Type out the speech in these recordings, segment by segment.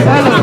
Hello.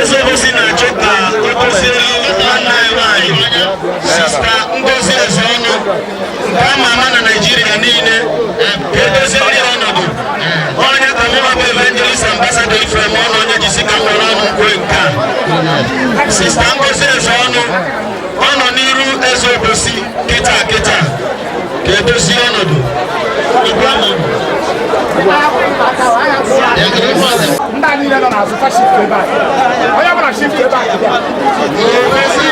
Eze Obosi na Chota, Sister Ngozi Ezeonu, mama na Nigeria niile, edozi ọnọdụ. Onye tamụma bụ evangelist ambassador Ifrem ọnụ onye jisika mkpọrọ ọnụ nkwe nke a. Sister Ngozi Ezeonu, ọ nọ n'iru Eze Obosi kịta ka edozi ọnọdụ. Ndani neno na azufa shift back. Oya bana shift back. Ngozi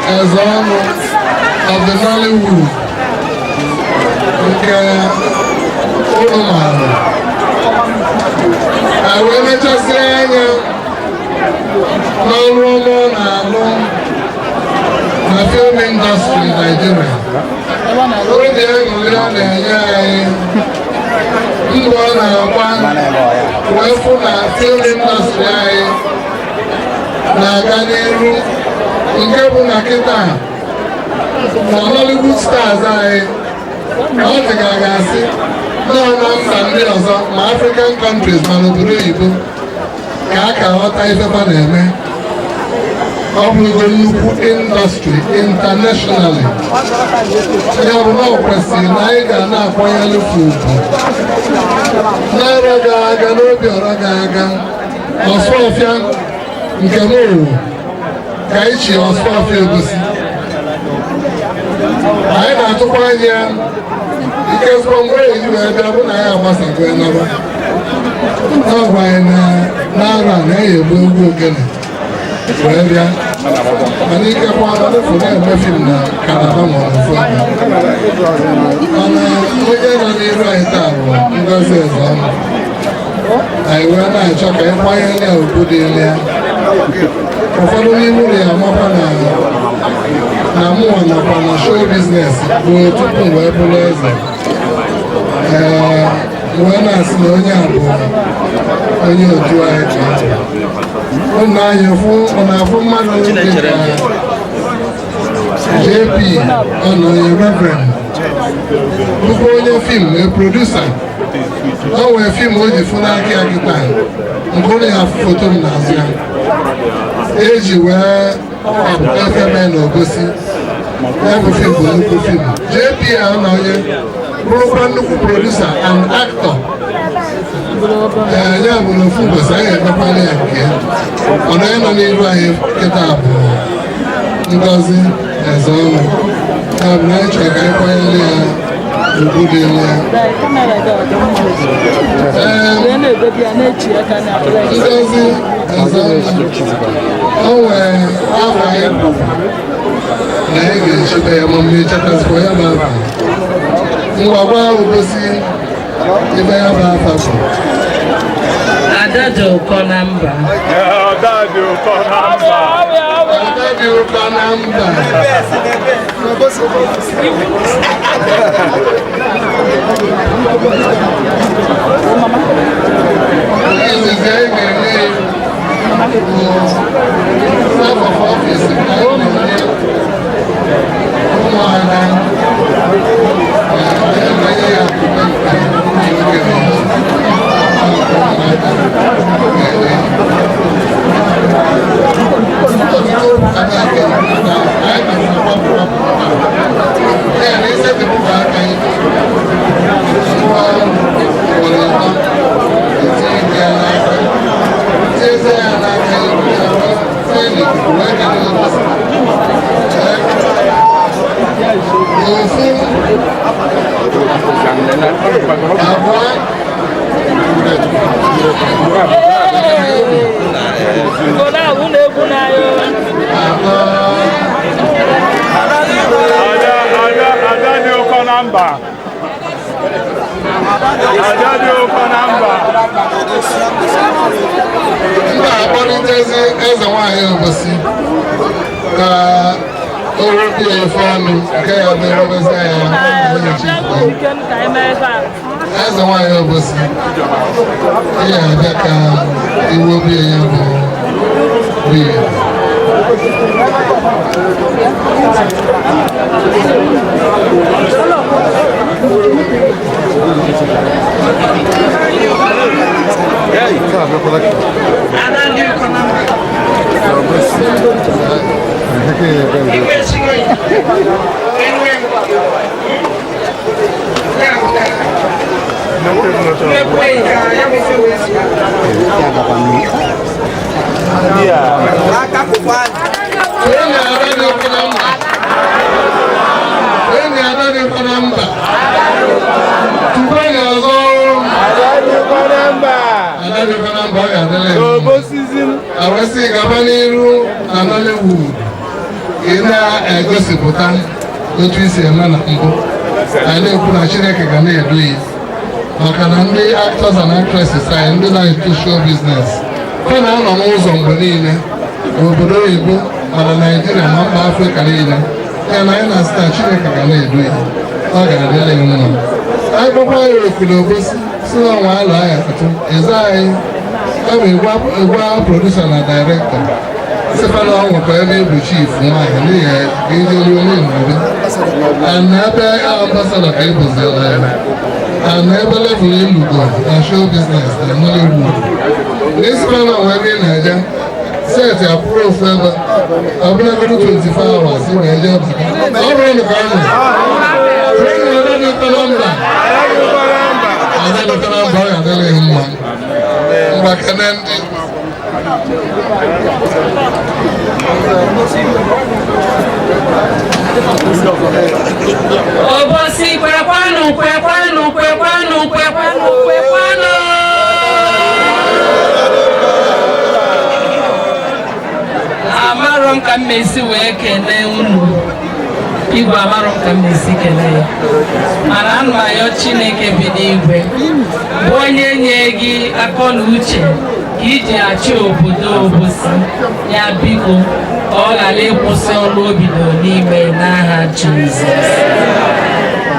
Ezeonu of the Nollywood nke ụlọ mara wee mechasị anya n'ọrụ ọma ọ na-alụ na film industry Nigeria. Oge aṅụrị ọ na-enye anyị mbọ ọ na-agba wee fụ na film industry anyị na-aga n'iru nke bụ na kịta na Hollywood stars anyị ọ dịga ga-asị nọ na mba ndị ọzọ ma African countries ma n'obodo oyibo ka a ka ghọta ifefa na-eme. Ọ bụrụgo nnukwu industry internationally. Ya bụ na ọ kwesịrị na anyị ga na-akwanyere ugwu. N'ara ga-aga n'Obiora ga-aga Ọsụọfịa nke m owu ka anyị chi Ọsụọfịa Obosi. Anyị na-atụkwa anya ike zụọ mgbe eji wee bịa bụ na anyị agbasago naba. N'ọgwa anyị n'ara a na-eyi egbu egwu ogene wee bịa mana ikekwa ọdụfụ na-eme fim na Kanada ma ọ bụ mana onye nọ n'iru anyị taa bụ Ngozi Ezeonu. Anyị wee na-achọ ka ịkwanyere ya ugwu dị elu ya. Ụfọdụ n'ime ụlọ ya amakwa na mụnwa nakwa na show business bụ tupu wee bụrụ eze. Wee na-asị na onye a bụ onye otu anyị ka ụmụ anyị na-afụ mmadụ dịka JP ọ nọ onye Reverend bụkwa onye fim producer o nwere fim o ji fụ n'aka ya kịta nkụrụ ya foto m n'azụ ya eji wee efeme na Obosi ya bụ fim bụ nnukwu fim JPL na onye bụrụkwa nnukwu producer and actor ya bụ na ofu ụbọchị anyị emekwala ya nke ọ na onye nọ n'iru anyị kịta bụ Ngozi Eze Ọnụ ya bụ na anyị chọrọ ka anyị kwanyere ya ugwu dị elu ya. Ngozi Eze Ọnụ o nwere afọ anyị bụ na anyị ga-echebe ya ma mmiri chakasịkwa ya bụ afọ ngwagwa Obosi ebe ya bụ afọ bụ Ada dị ụkọ na mba. Ada dị ụkọ na mba. Ada dị ụkọ na mba. Izizi anyị ga-enye bụ staff of office ka anyị na-enye ụmụada enye ya akpọlitezi eze nwanyị Obosi ka o wepụ ya ife ọnụ nke ya bụ erobezi ya eze nwanyị Obosi ihe abịa ka iwebie ya bụ biya awasị gaba n'iru na Nollywood ị na-egosipụta otu isi eme na mbụ anyị na-ekwu na Chineke ga na-edu ya maka na ndị actors and actresses anyị ndị na-eto show business ha na-anọ n'ụzọ mgbe niile n'obodo oyibo mana Naịjirịa ma mba Afrịka niile ya na anyị na-asị na Chineke ga na-edu ya ọ ga-adịrị ya mma anyị kpọkwa ya oku na Obosi si na ọnwa alụ anya atụ eze anyị Igwe producer na director sifana ọnwụ ka ebe bụ chief nwaanyị n'ihi ga-eji ruo n'Igbo na ebe ambassador ka ebuzila ya na ebe level elugo na show business na Nollywood n'isifana ọnwa ebe ị na-eje seti apụrụ ofu ebe ọbụlagoro 24 hours ị na-eje ọ bụrụ na ka anụ adịdịtara mba ọ ga-adịrị mma maka na ndị Obosi kwekwanụ kwekwanụ kwekwanụ kwekwanụ kwekwanụ. Amarọ m ka m esi wee kelee unu. Igwe amarọ m ka m esi kelee ya mana anụ ayọ Chineke bi n'igwe bụ onye nye gị akọ na uche ka iji achị obodo Obosi ya biko ka ọ ghara ịkwụsị ọrụ obido n'ime n'aha Jizọs.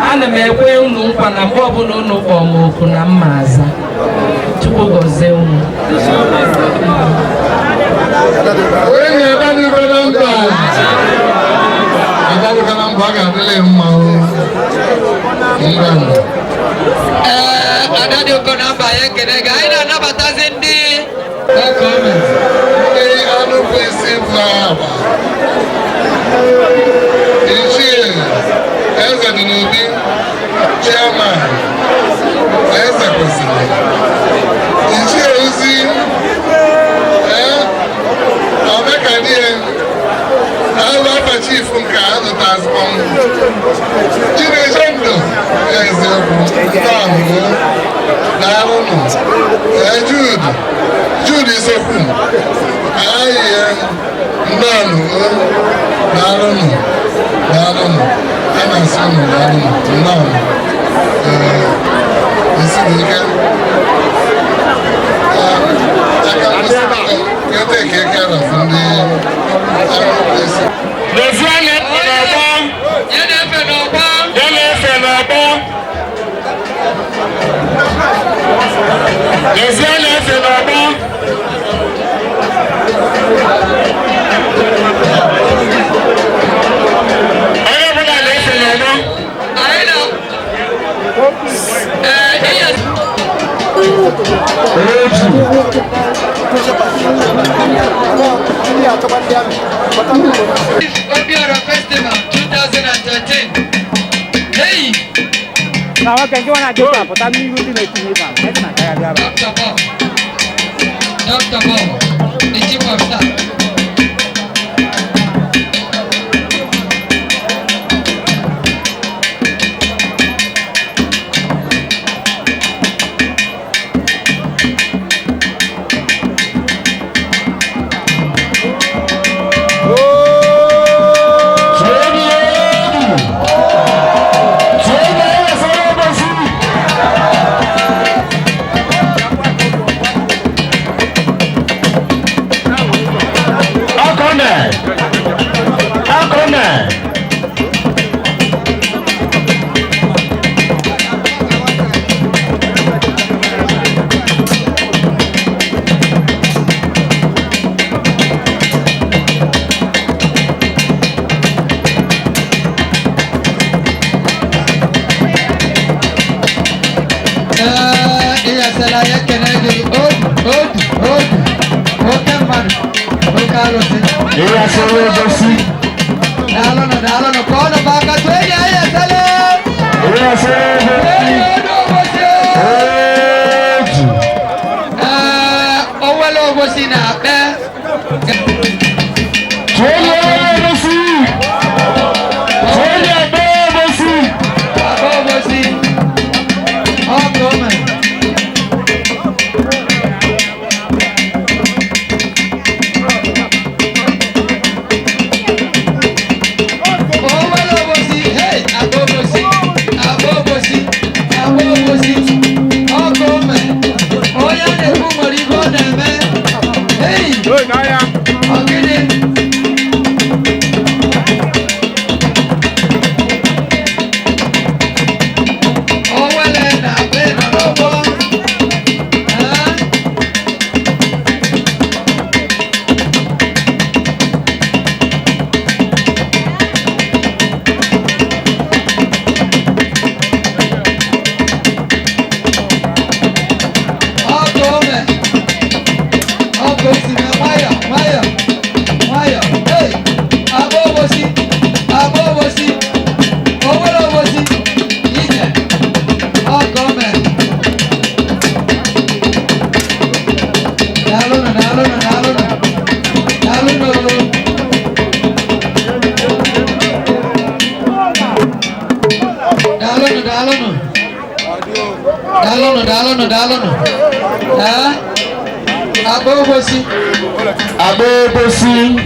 Ana m ekwe unu nkwa na mgbe ọbụla unu kpọọ m oku na mma aza. Chukwu gọzie unu. ọ ga-adịrị mma Ada dị ụkọ na mba ya ekele gị anyị na-anabatazi ndị anụkwu isi bụ agba ichie Eze dị n'obi chairman Eze kwesịrị ichie ozi omekadie alụ afa chief nke azụtazikwa Chineche ndụ eziokwu taanụ daalụnụ Jude isokwu ahịhịa ndọnụ daalụnụ a na-asị ụnụ daalụnụ ndọnụ esiri ike take care of ndị Obiora Festival 2013. Hey! Now I can go on a job, but I'm not going to make it. Dr. Bob, the chief of staff. Eze Obosi. Dalo, kono baka twende haya sale. Eze Obosi. Owelo Obosi na be. Obosi. Obosi. Oh, come. Dalono. Obosi. Obosi.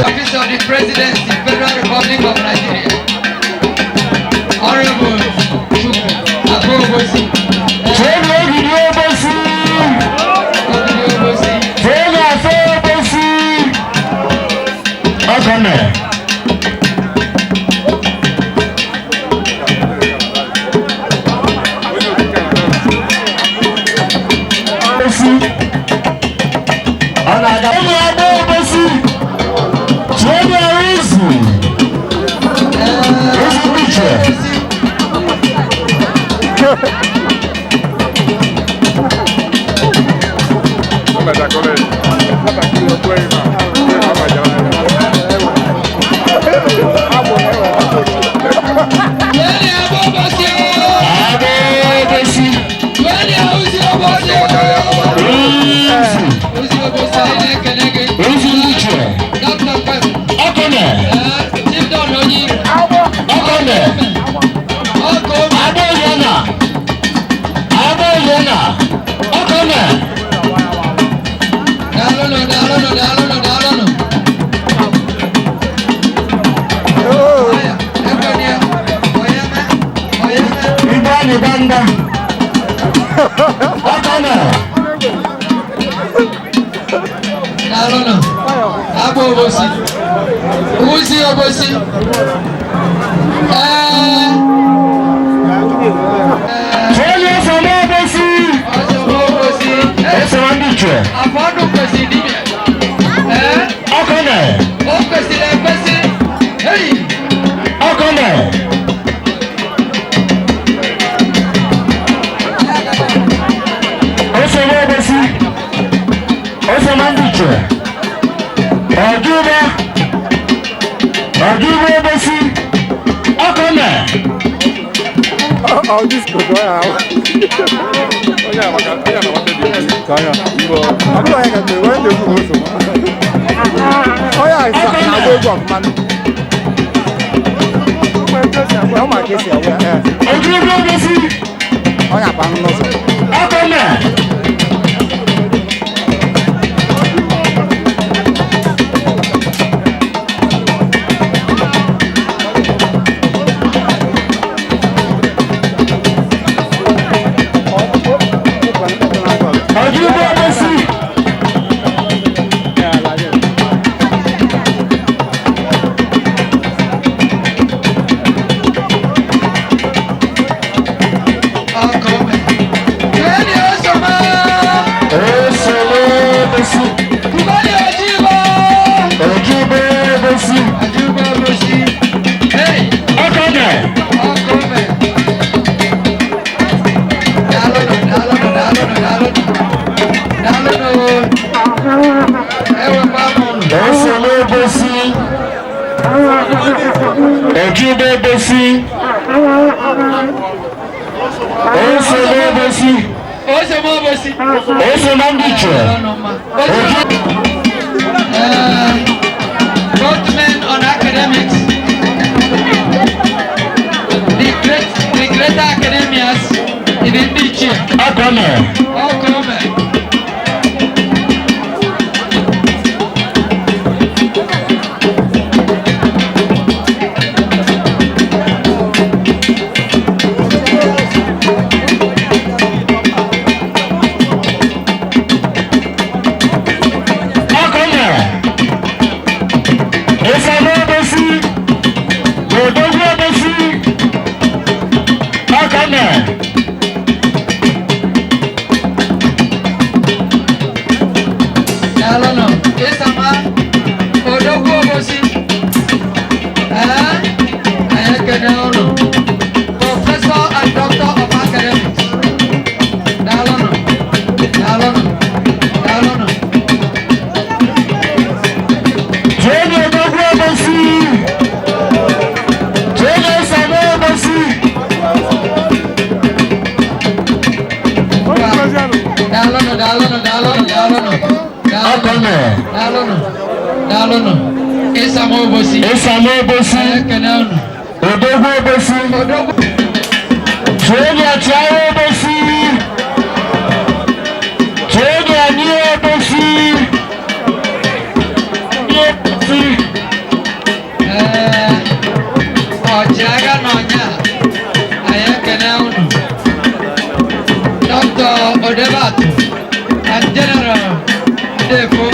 Office of the Presidency, Federal Republic of Nigeria. Honorable Obosi. Eze Obosi. Oh, this could go out. Oh, yeah, I got Igbo. I'm going to do it. Oh, yeah, it's a good work, man. Oh, my case, yeah. Oh, yeah, I'm both men on academics, the greater academias in the Eze Obosi. Odogwu Obosi. Tony Obosi. Tony Obosi. Ojaga Nonya. Dr. Odebatu and General Defo.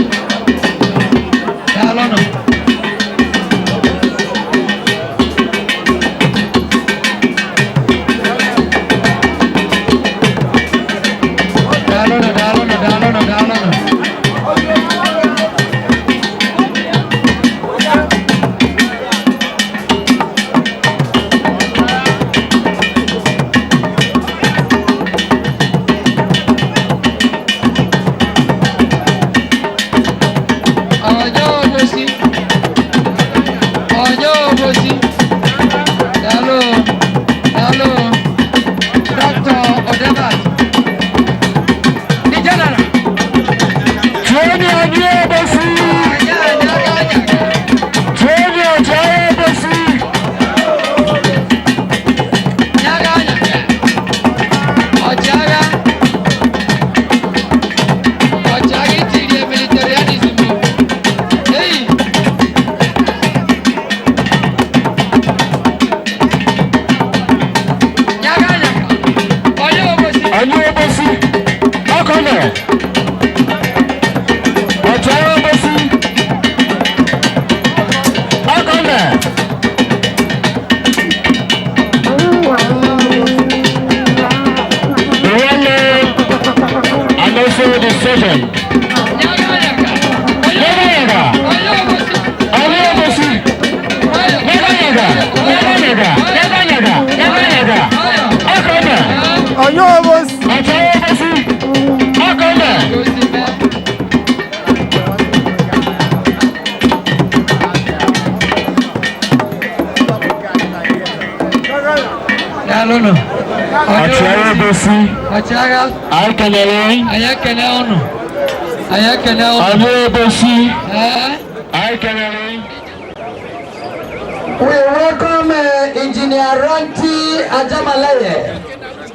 We welcome Engineer Ranti Ajamalaye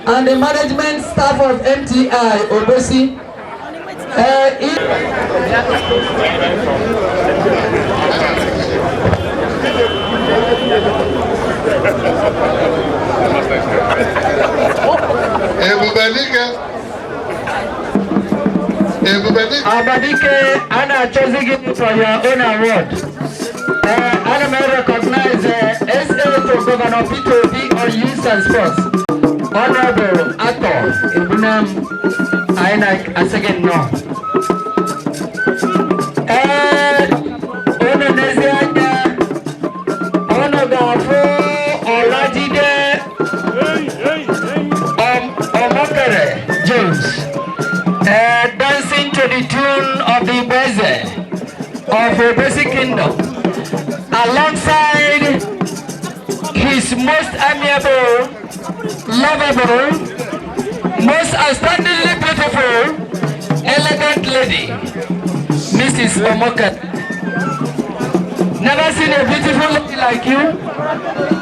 and the management staff of MTI Obosi. Abadike, Anna choosing it for your own award. Anna may recognize SA to Governor P2B on Youth and Sports. Honorable Ato Ibunam Ainak Asegen No. Ono Nezianya Ono Gafo Olajide Omokere James. Dancing to the tune of the Eze of Obosi Kingdom, alongside his most amiable, lovable, most outstandingly beautiful, elegant lady, Mrs. Omoka. Never seen a beautiful lady like you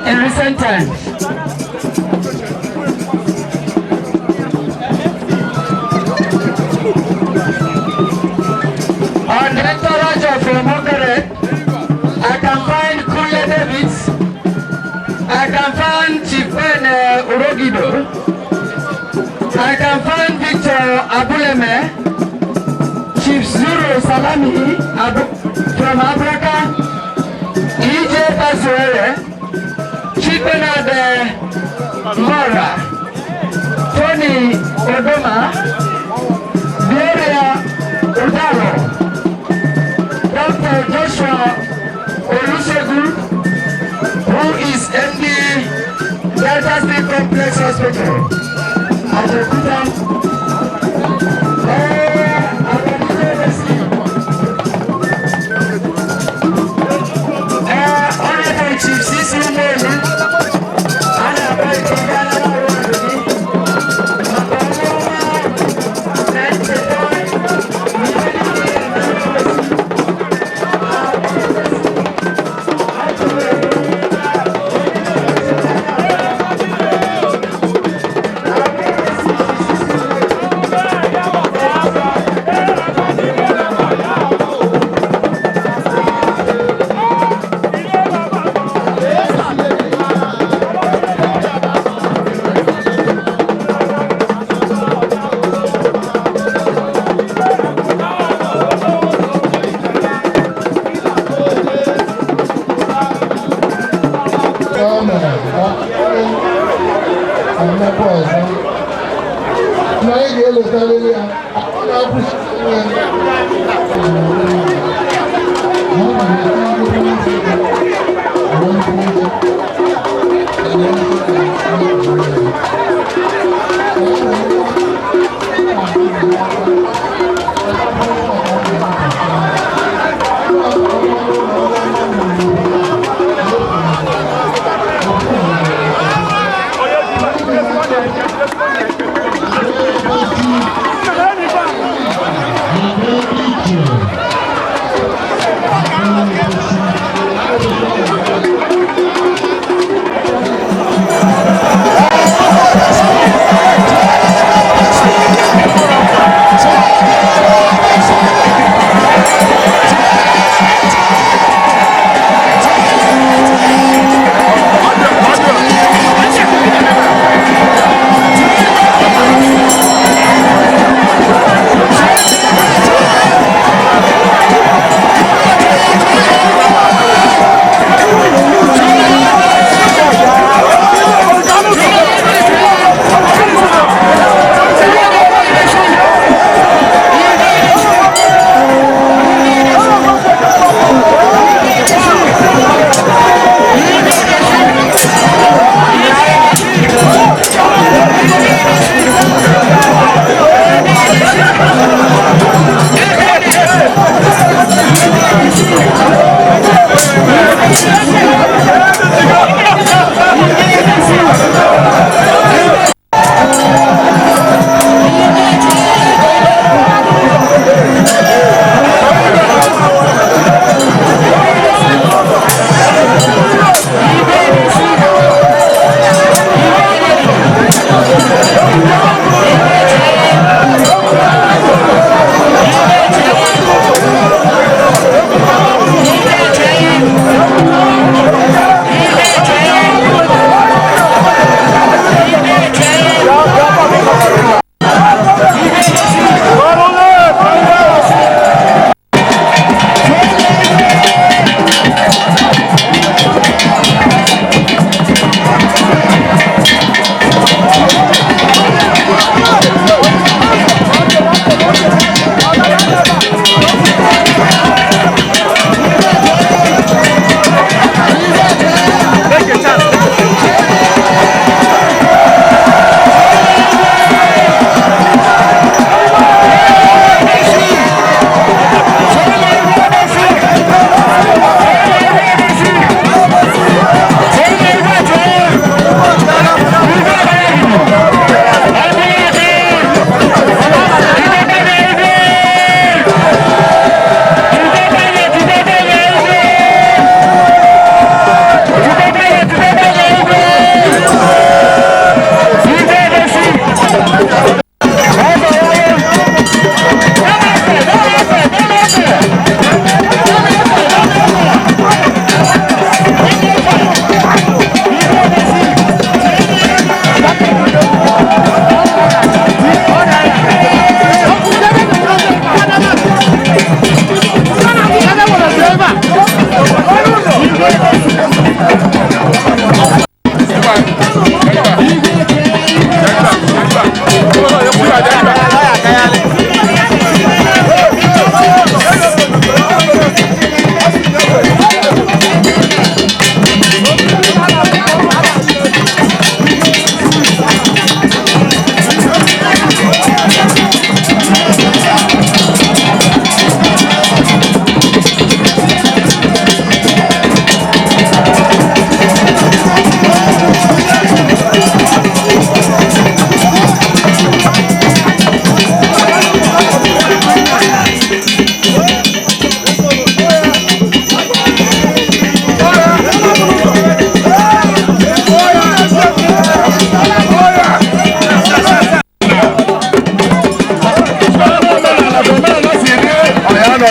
in recent times. On the entourage of Omokere, I can find Kuya Davids, I can find Chief Ben Urogido, I can find Victor Abuleme, Chief Zuru Salami from Africa, EJ Basuere, Chief Bernard Mora, Tony Odoma, Gloria Udaro, Dr. Joshua Olusegun, who is MD Delta State Complex Hospital. Honorable Chief Sisi Melu,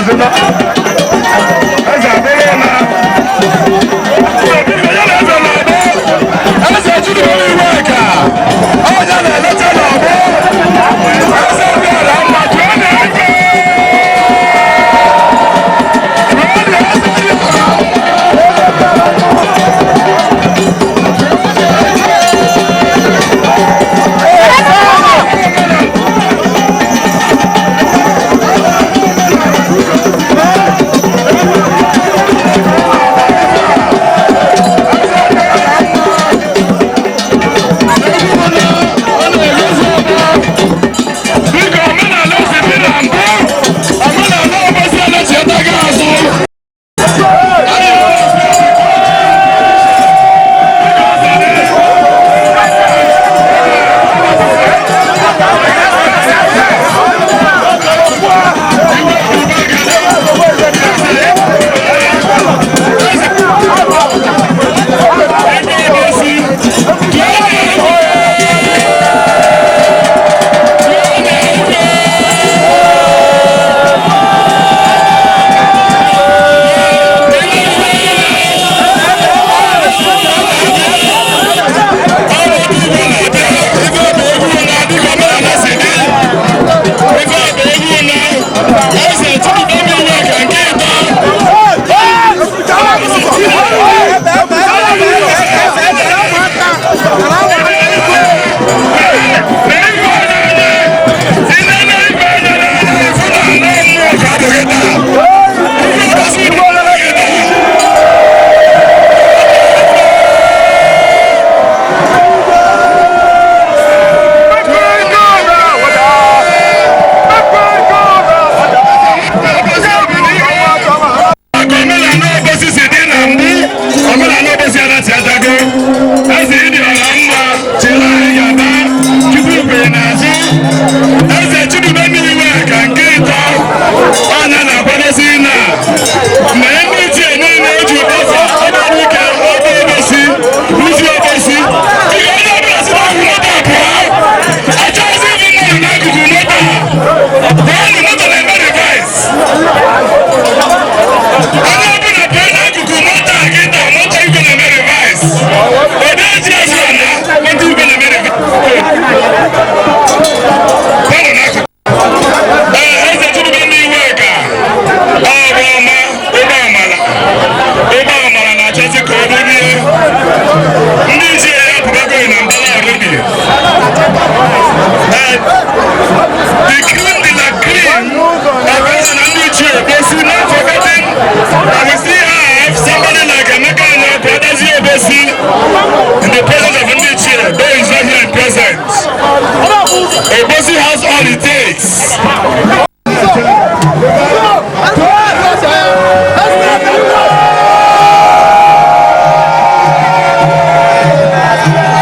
Azụna.